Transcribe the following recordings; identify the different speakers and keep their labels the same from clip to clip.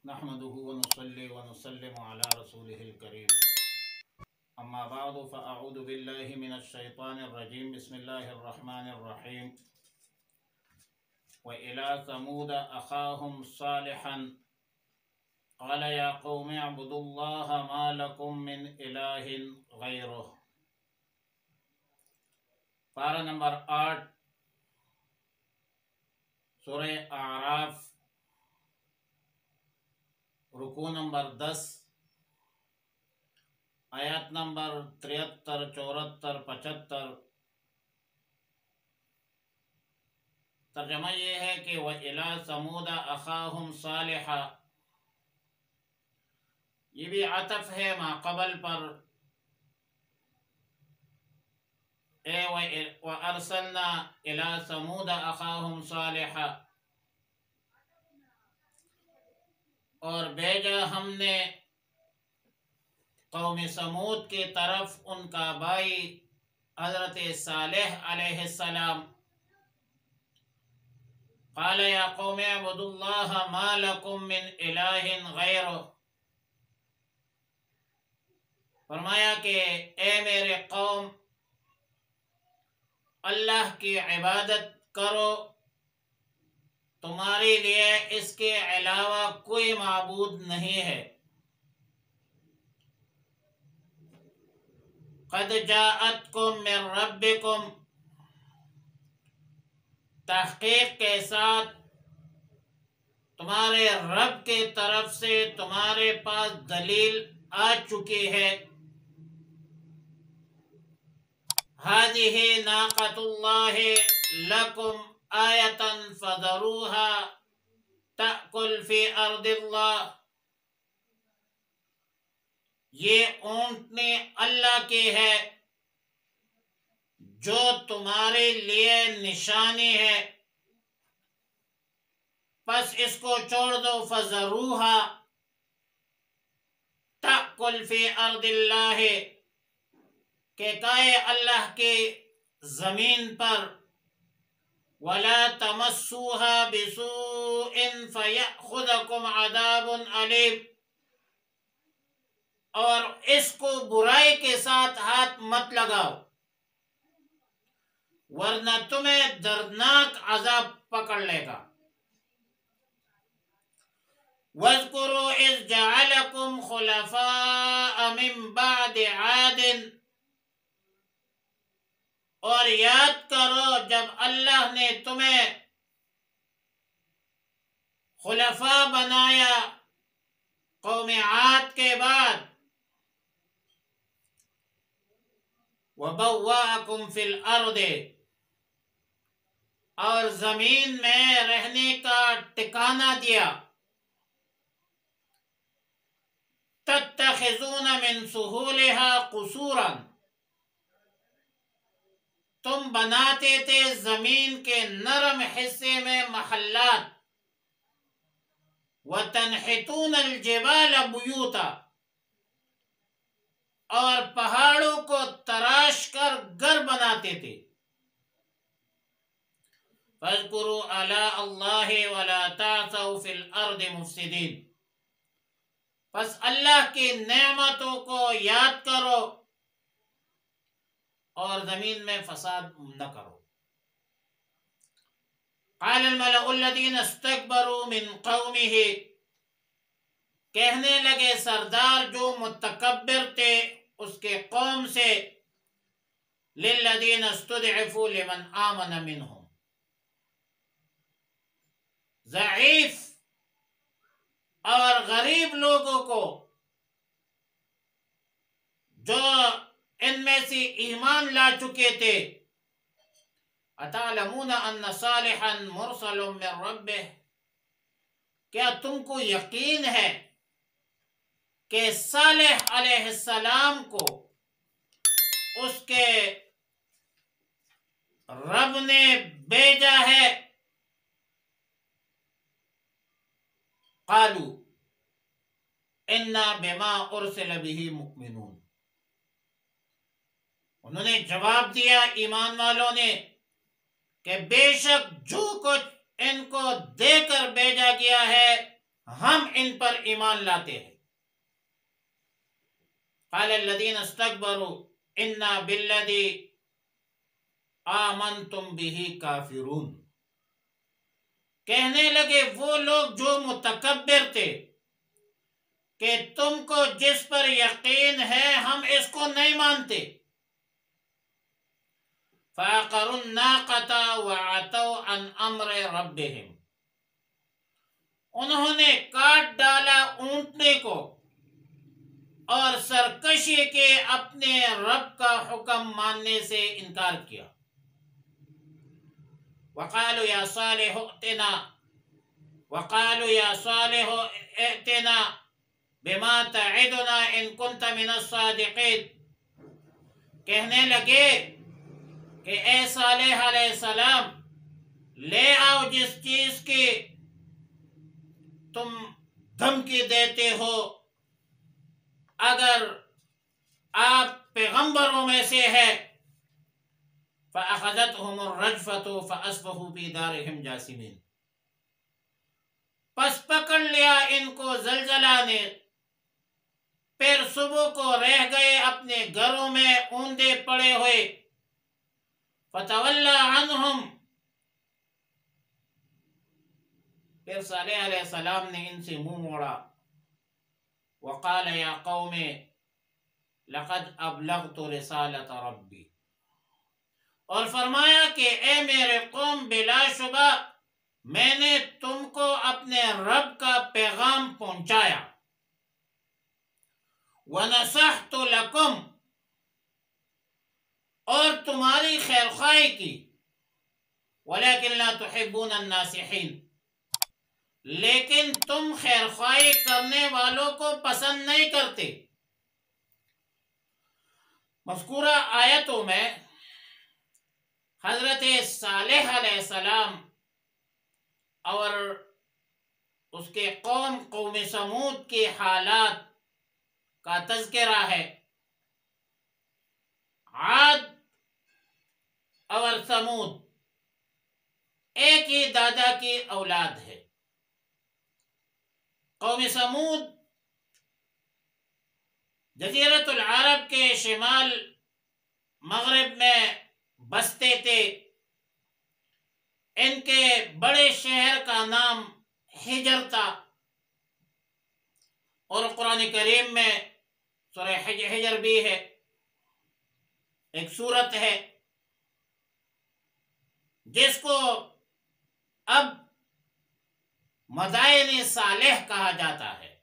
Speaker 1: نحمده ونصلي ونسلم على رسوله الكريم أما بعد فأعوذ بالله من الشيطان الرجيم بسم الله الرحمن الرحيم وإلى ثمود أخاهم صالحا قال يا قوم اعبدوا الله ما لكم من إله غيره پارہ نمبر 8 سورہ اعراف رکوع نمبر 10 آیات نمبر 73 74 75 ترجمہ یہ ہے کہ وَإِلَىٰ ثَمُودَ أَخَاهُمْ صَالِحًا، یہ بھی عطف ہے ما قبل پر وَأَرْسَلْنَا إِلَىٰ ثَمُودَ أَخَاهُمْ صَالِحًا، اور بھیجا ہم نے قوم سمود کی طرف ان کا بھائی حضرت صالح علیہ السلام۔ قال یا قوم اعبدوا اللہ ما لکم من الہ غیرہ، فرمایا کہ اے میرے قوم اللہ کی عبادت کرو، تمہارے لیے اس کے علاوہ کوئی معبود نہیں ہے۔ قد جاءتکم من ربکم، تحقیق کے ساتھ تمہارے رب کی طرف سے تمہارے پاس دلیل آ چکی ہے۔ هذه ناقۃ اللہ لکم آیۃ فذروها تأکل فی ارض اللہ، یہ اونٹنی اللہ کی ہے جو تمہارے لیے نشانی ہے، پس اس کو چھوڑ دو۔ فذروها تأکل فی ارض اللہ، کہ کھائے اللہ کی زمین پر۔ وَلَا تَمَسُّوهَا بِسُوءٍ فَيَأْخُذَكُمْ عَذَابٌ أَلِيمٌ، اور اس کو برائی کے ساتھ ہاتھ مت لگاؤ ورنہ تمہیں دردناک عذاب پکڑ لے گا۔ وَاذْكُرُوا إِذْ جَعَلَكُمْ خُلَفَاءَ مِن بَعْدِ عَادٍ، اور یاد کرو جب اللہ نے تمہیں خلفاء بنایا قوم عاد کے بعد۔ وَبَوَّأَكُمْ فِي الْأَرْضِ، اور زمین میں رہنے کا ٹھکانہ دیا۔ تَتَّخِذُونَ مِن سُهُولِهَا قُصُورًا، تم بناتے تھے زمین کے نرم حصے میں محلات۔ وَتَنْحِتُونَ الْجِبَالَ بُيُوتًا، اور پہاڑوں کو تراش کر گھر بناتے تھے۔ فَاذْكُرُوا آلَاءَ اللَّهِ وَلَا تَعْثَوْا فِي الْأَرْضِ مُفْسِدِينَ، پس اللہ کی نعمتوں کو یاد کرو اور زمین میں فساد نہ کرو۔ قال الملأ الذين استكبروا من قومه، کہنے لگے سردار جو متکبر تھے اس کے قوم سے، للذین استضعفوا لمن آمن منهم، ضعیف اور غریب لوگوں کو جو ان میں سے ایمان لا چکے تھے۔ اتعلمون ان صالحا مرسل من ربہ، کیا تم کو یقین ہے کہ صالح علیہ السلام کو اس کے رب نے بھیجا ہے؟ قالوا انا بما ارسل به مؤمنون، انہوں نے جواب دیا ایمان والوں نے کہ بے شک جو کچھ ان کو دے کر بھیجا گیا ہے ہم ان پر ایمان لاتے ہیں۔ قال الذین استکبروا انا بالذی آمنتم بہ کافرون، کہنے لگے وہ لوگ جو متکبر تھے کہ تم کو جس پر یقین ہے ہم اس کو نہیں مانتے۔ فَعَقَرُوا النَّاقَةَ وَعَتَوْا عَنْ أَمْرِ رَبِّهِمْ، انہوں نے کاٹ ڈالا اونٹنے کو اور سرکشی کے اپنے رب کا حکم ماننے سے انکار کیا۔ وَقَالُوا يَا صَالِحُ ائْتِنَا بِمَا تَعِدُنَا إِن كُنْتَ مِنَ الصَّادِقِينَ، کہنے لگے کہ اے صالح علیہ السلام لے آؤ جس چیز کی تم دھمکی دیتے ہو، اگر آپ پیغمبروں میں سے ہے۔ فَأَخَذَتْهُمُ الرَّجْفَةُ فَأَصْبَحُوا فِي دَارِهِمْ جَاثِمِينَ، پس پکڑ لیا ان کو زلزلہ نے، پھر صبح کو رہ گئے اپنے گھروں میں اوندے پڑے ہوئے۔ فَتَوَلَّى عَنْهُمْ، پھر صالح علیہ السلام نے ان سے منہ موڑا۔ وَقَالَ يَا قَوْمِ لَقَدْ أَبْلَغْتُ رِسَالَةَ رَبِّي، اور فرمایا کہ اے میرے قوم بلا شبہ میں نے تم کو اپنے رب کا پیغام پہنچایا۔ وَنَصَحْتُ لَكُمْ، اور تمہاری خیر خواہی کی۔ وَلَكِنْ لَا تُحِبُّونَ النَّاصِحِينَ، لیکن تم خیر خواہی کرنے والوں کو پسند نہیں کرتے۔ مذکورہ آیتوں میں حضرت صالح علیہ السلام اور اس کے قوم سمود کے حالات کا تذکرہ ہے۔ عاد اور سمود ایک ہی دادا کی اولاد ہے۔ قوم سمود جزیرۃ العرب کے شمال مغرب میں بستے تھے۔ ان کے بڑے شہر کا نام حجر تھا، اور قرآن کریم میں سورہ حجر بھی ہے، ایک سورت ہے جس کو اب مدائن صالح کہا جاتا ہے۔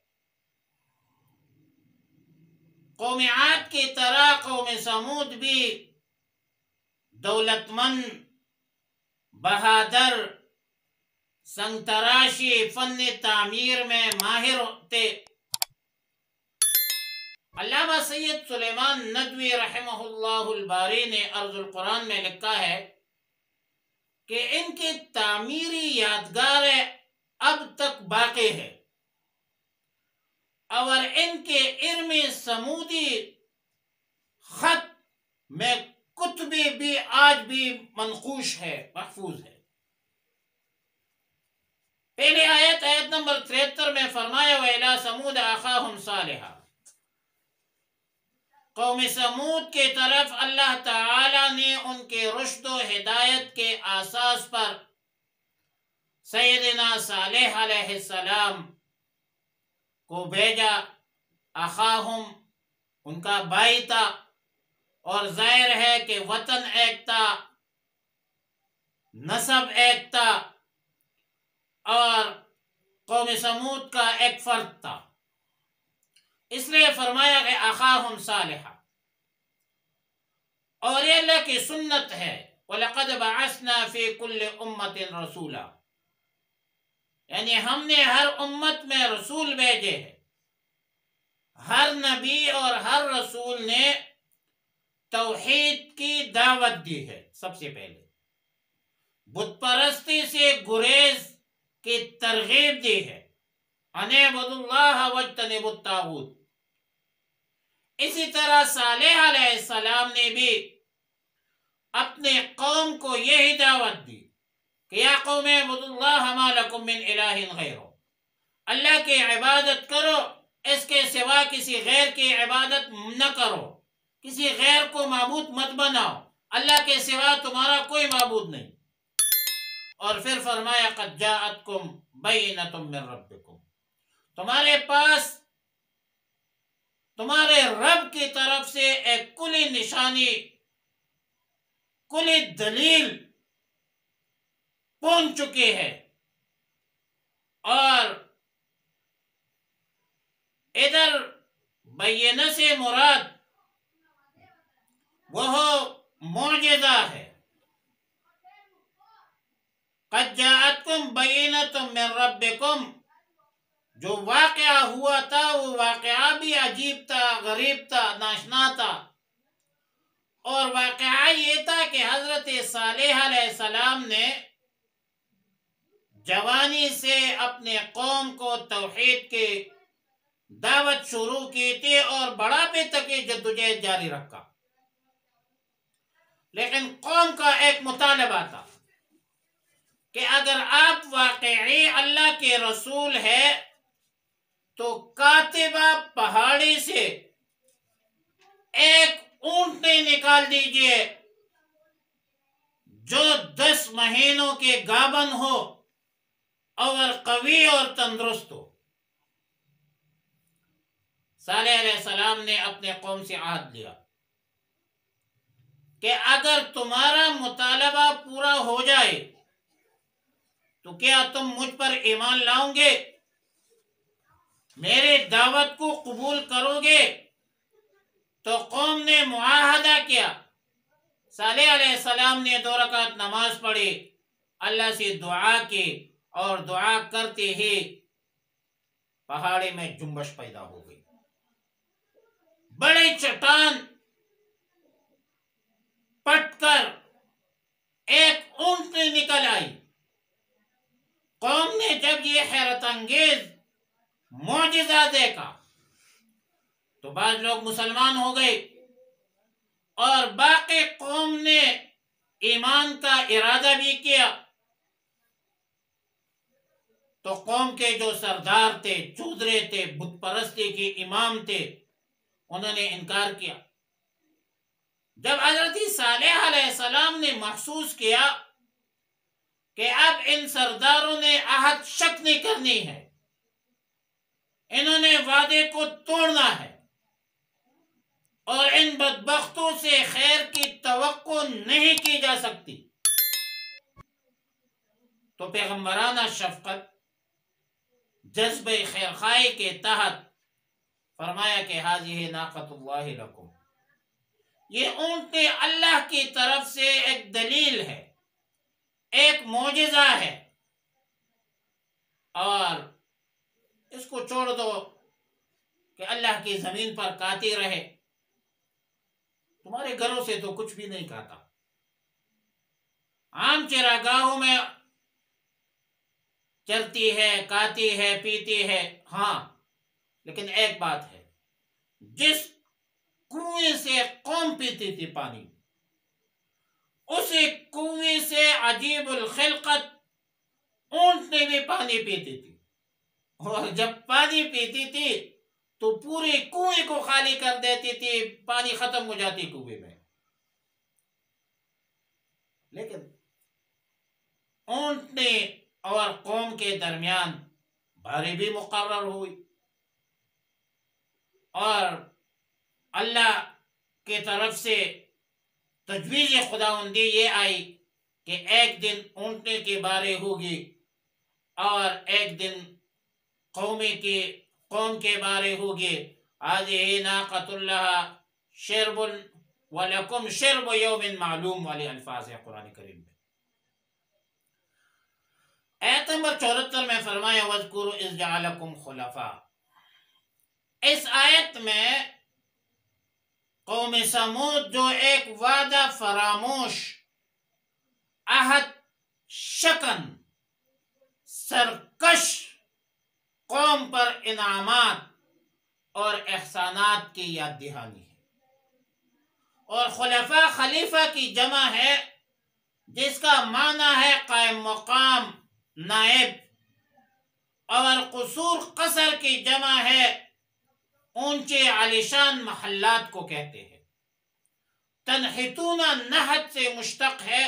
Speaker 1: قوم عاد کی طرح قوم سمود بھی دولت مند، بہادر، سنگ تراشی، فن تعمیر میں ماہر تھے۔ علامہ سید سلیمان ندوی رحمہ اللہ الباری نے ارض القرآن میں لکھا ہے کہ ان کی تعمیری یادگاریں اب تک باقی ہے، اور ان کے علم سمودی خط میں کتبی بھی آج بھی منقوش ہے، محفوظ ہے۔ پہلی آیت نمبر 73 میں فرمایا وَإِلَىٰ ثَمُودَ أَخَاهُمْ صَالِحًا، قوم سمود کی طرف اللہ تعالی نے ان کے رشد و ہدایت کے اساس پر سیدنا صالح علیہ السلام کو بھیجا۔ اخاہم ان کا بھائی تھا، اور ظاہر ہے کہ وطن ایک تھا، نسب ایک تھا، اور قوم سمود کا ایک فرد تھا، اس لیے فرمایا کہ اخاہم صالحا۔ اور یہ اللہ کی سنت ہے، وَلَقَدْ بَعَثْنَا فِي كُلِّ أُمَّةٍ رَسُولًا، یعنی ہم نے ہر امت میں رسول بھیجے ہیں۔ ہر نبی اور ہر رسول نے توحید کی دعوت دی ہے، سب سے پہلے بت پرستی سے گریز کی ترغیب دی ہے، اَنِ اعْبُدُوا اللَّهَ وَاجْتَنِبُوا الطَّاغُوتَ۔ اسی طرح صالح علیہ السلام نے بھی اپنے قوم کو یہی دعوت دی کہ یا قوم اعبدوا اللہ ما لکم من الہ غیرہ، اللہ کی عبادت کرو، اس کے سوا کسی غیر کی عبادت نہ کرو، کسی غیر کو معبود مت بناؤ، اللہ کے سوا تمہارا کوئی معبود نہیں۔ اور پھر فرمایا قد جاءتکم بینۃ من ربکم، تمہارے پاس تمہارے رب کی طرف سے ایک کلی نشانی، کلی دلیل پہنچ چکی ہے۔ اور ادھر بینہ سے مراد وہ معجزہ ہے۔ قد جاءتکم بینۃ من ربکم، جو واقعہ ہوا تھا وہ واقعہ بھی عجیب تھا، غریب تھا، ناشنا تھا۔ اور واقعہ یہ تھا کہ حضرت صالح علیہ السلام نے جوانی سے اپنے قوم کو توحید کی دعوت شروع کی تھی اور بڑھاپے تک یہ جدوجہد جاری رکھا، لیکن قوم کا ایک مطالبہ تھا کہ اگر آپ واقعی اللہ کے رسول ہیں تو کاتبہ پہاڑی سے ایک اونٹنی نکال دیجئے جو 10 مہینوں کے گابن ہو اور قوی اور تندرست ہو۔ صالح علیہ السلام نے اپنے قوم سے عہد لیا کہ اگر تمہارا مطالبہ پورا ہو جائے تو کیا تم مجھ پر ایمان لاؤ گے، میرے دعوت کو قبول کرو گے؟ تو قوم نے معاہدہ کیا۔ صالح علیہ السلام نے 2 رکعت نماز پڑھی، اللہ سے دعا کی، اور دعا کرتے ہی پہاڑی میں جنبش پیدا ہو گئی، بڑی چٹان پٹ کر ایک اونٹنی نکل آئی۔ قوم نے جب یہ حیرت انگیز معجزہ دیکھا تو بعض لوگ مسلمان ہو گئے، اور باقی قوم نے ایمان کا ارادہ بھی کیا۔ تو قوم کے جو سردار تھے، چودھرے تھے، بت پرستی کے امام تھے، انہوں نے انکار کیا۔ جب حضرت صالح علیہ السلام نے محسوس کیا کہ اب ان سرداروں نے عہد شک نہیں کرنی ہے، انہوں نے وعدے کو توڑنا ہے، اور ان بدبختوں سے خیر کی توقع نہیں کی جا سکتی، تو پیغمبرانہ شفقت، جذبہ خیرخواہی کے تحت فرمایا کہ ھذہ ناقۃ اللہ لکم، یہ اونٹنی اللہ کی طرف سے ایک دلیل ہے، ایک معجزہ ہے، اور اس کو چھوڑ دو کہ اللہ کی زمین پر کاتی رہے، تمہارے گھروں سے تو کچھ بھی نہیں کھاتا، عام چراگاہوں میں چرتی ہے، کھاتی ہے، پیتی ہے۔ ہاں، لیکن ایک بات ہے، جس کنویں سے قوم پیتی تھی پانی، اسی کنویں سے عجیب الخلقت اونٹنی بھی پانی پیتی تھی، اور جب پانی پیتی تھی تو پوری کنویں کو خالی کر دیتی تھی، پانی ختم ہو جاتی کنویں میں۔ لیکن اونٹنی اور قوم کے درمیان باری بھی مقرر ہوئی، اور اللہ کی طرف سے تجویز خداوندی یہ آئی کہ ایک دن اونٹنی کی باری ہوگی، اور ایک دن قوم کے بارے ہوگی۔ ھذہ ناقۃ اللہ شرب ولکم شرب یوم معلوم والی الفاظ ہے قرآن کریم میں۔ آیت نمبر 74 میں فرمایا وَاذْكُرُوا إِذْ جَعَلَكُمْ خُلَفَاءَ، اس آیت میں قوم سمود جو ایک وعدہ فراموش، عہد شکن، سرکش قوم پر انعامات اور احسانات کی یاد دہانی ہے۔ اور خلفاء خلیفہ کی جمع ہے، جس کا معنی ہے قائم مقام، نائب، اور قصور قصر کی جمع ہے اونچے عالیشان محلات کو کہتے ہیں۔ تنحتون نحت سے مشتق ہے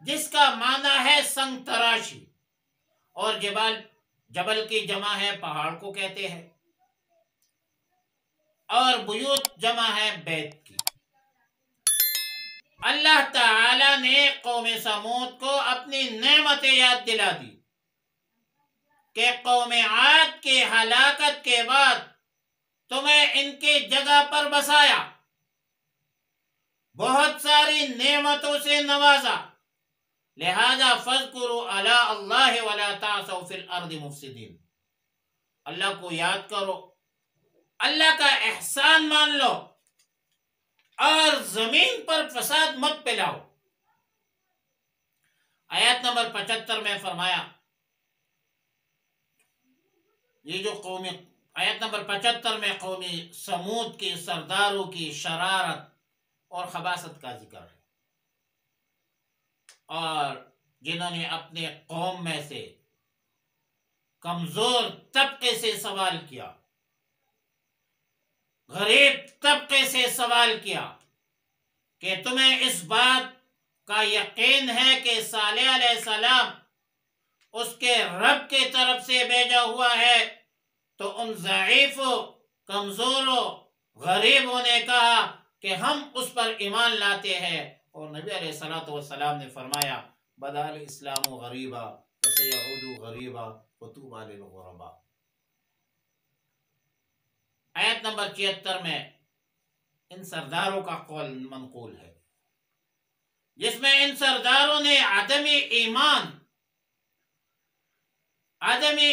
Speaker 1: جس کا معنی ہے سنگ تراشی، اور جبل کی جمع ہے پہاڑ کو کہتے ہیں، اور بیوت جمع ہے بیت کی۔ اللہ تعالی نے قوم سمود کو اپنی نعمت یاد دلا دی کہ قوم عاد کے ہلاکت کے بعد تمہیں ان کی جگہ پر بسایا، بہت ساری نعمتوں سے نوازا، لہذا فاذکروا آلاء اللہ ولا تعثوا فی الارض مفسدین۔ اللہ کو یاد کرو، اللہ کا احسان مان لو، اور زمین پر فساد مت پھیلاؤ۔ آیت نمبر 75 میں فرمایا، یہ جو آیت نمبر 75 میں قومی سمود کی سرداروں کی شرارت اور خباثت کا ذکر ہے، اور جنہوں نے اپنے قوم میں سے کمزور طبقے سے سوال کیا، غریب طبقے سے سوال کیا کہ تمہیں اس بات کا یقین ہے کہ صالح علیہ السلام اس کے رب کی طرف سے بھیجا ہوا ہے؟ تو ان ضعیفوں، کمزوروں، غریبوں نے کہا کہ ہم اس پر ایمان لاتے ہیں، اور نبی علیہ السلام نے فرمایا بدأ الاسلام غریبا وسیعود غریبا وطوبی للغرباء۔ آیت نمبر 76 میں ان سرداروں کا قول منقول ہے، جس میں ان سرداروں نے عدم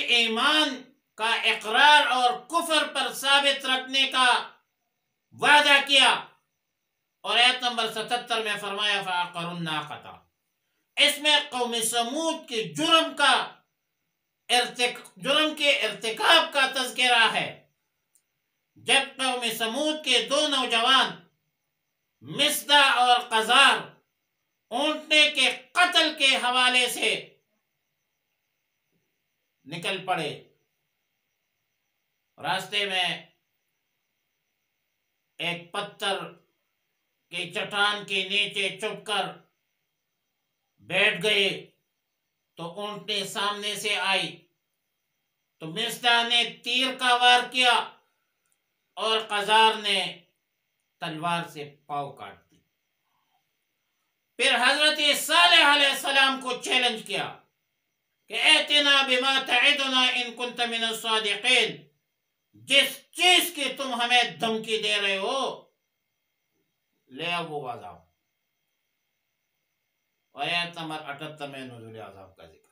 Speaker 1: ایمان کا اقرار اور کفر پر ثابت رکھنے کا وعدہ کیا، اور آیت نمبر 77 میں فرمایا فعقروا الناقۃ۔ اس میں قوم سمود کے جرم کے ارتکاب کا تذکرہ ہے، جب قوم سمود کے دو نوجوان مصدع اور قزار اونٹنے کے قتل کے حوالے سے نکل پڑے، راستے میں ایک پتھر کی چٹان کے نیچے چھپ کر بیٹھ گئے، تو اونٹنی سامنے سے آئی، تو مصدع نے تیر کا وار کیا اور قزار نے تلوار سے پاؤں کاٹ دی۔ پھر حضرت صالح علیہ السلام کو چیلنج کیا کہ ائتنا بما تعدنا ان کنت من الصادقین، جس چیز کی تم ہمیں دھمکی دے رہے ہو لے آؤ وہ عذاب۔ اور آیت نمبر 78 میں نزول عذاب کا ذکر۔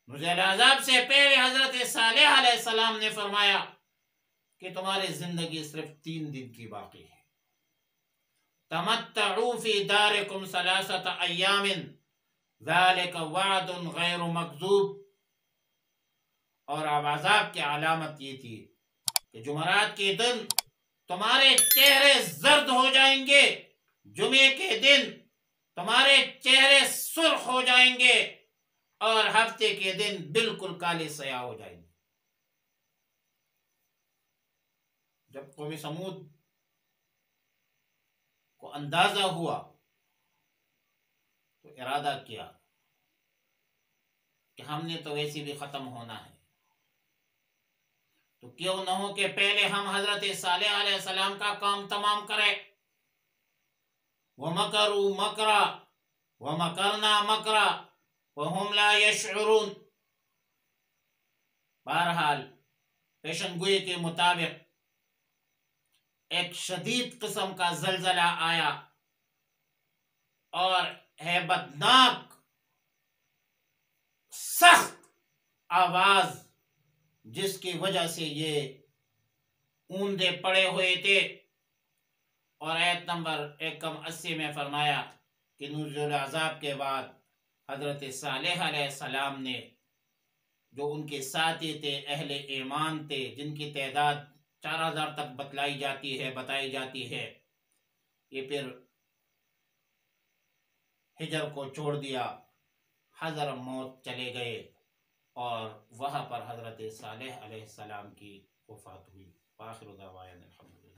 Speaker 1: نزول عذاب سے پہلے حضرت صالح علیہ السلام نے فرمایا کہ تمہاری زندگی صرف 3 دن کی باقی ہے، تمتعوا فی دارکم 3 ایام ذالک وعد غیر مکذوب۔ اور اب عذاب کی علامت یہ تھی کہ جمعرات کے دن تمہارے چہرے زرد ہو جائیں گے، جمعے کے دن تمہارے چہرے سرخ ہو جائیں گے، اور ہفتے کے دن بالکل کالے سیاہ ہو جائیں گے۔ جب قوم سمود کو اندازہ ہوا تو ارادہ کیا کہ ہم نے تو ویسے بھی ختم ہونا ہے، تو کیوں نہ ہو کہ پہلے ہم حضرت صالح علیہ السلام کا کام تمام کریں۔ وَمَكَرُوا مَكْرًا وَمَكَرْنَا مَكْرًا وَهُمْ لَا يَشْعُرُونَ۔ بہرحال پیشن گوئی کے مطابق ایک شدید قسم کا زلزلہ آیا، اور ہیبت ناک سخت آواز، جس کی وجہ سے یہ اوندے پڑے ہوئے تھے۔ اور آیت نمبر 180 میں فرمایا کہ نزول عذاب کے بعد حضرت صالح علیہ السلام نے، جو ان کے ساتھی تھے، اہل ایمان تھے، جن کی تعداد 4000 تک بتائی جاتی ہے، یہ پھر ہجر کو چھوڑ دیا، حضر موت چلے گئے، اور وہاں پر حضرت صالح علیہ السلام کی وفات ہوئی۔ وآخر دعوانا الحمدللہ۔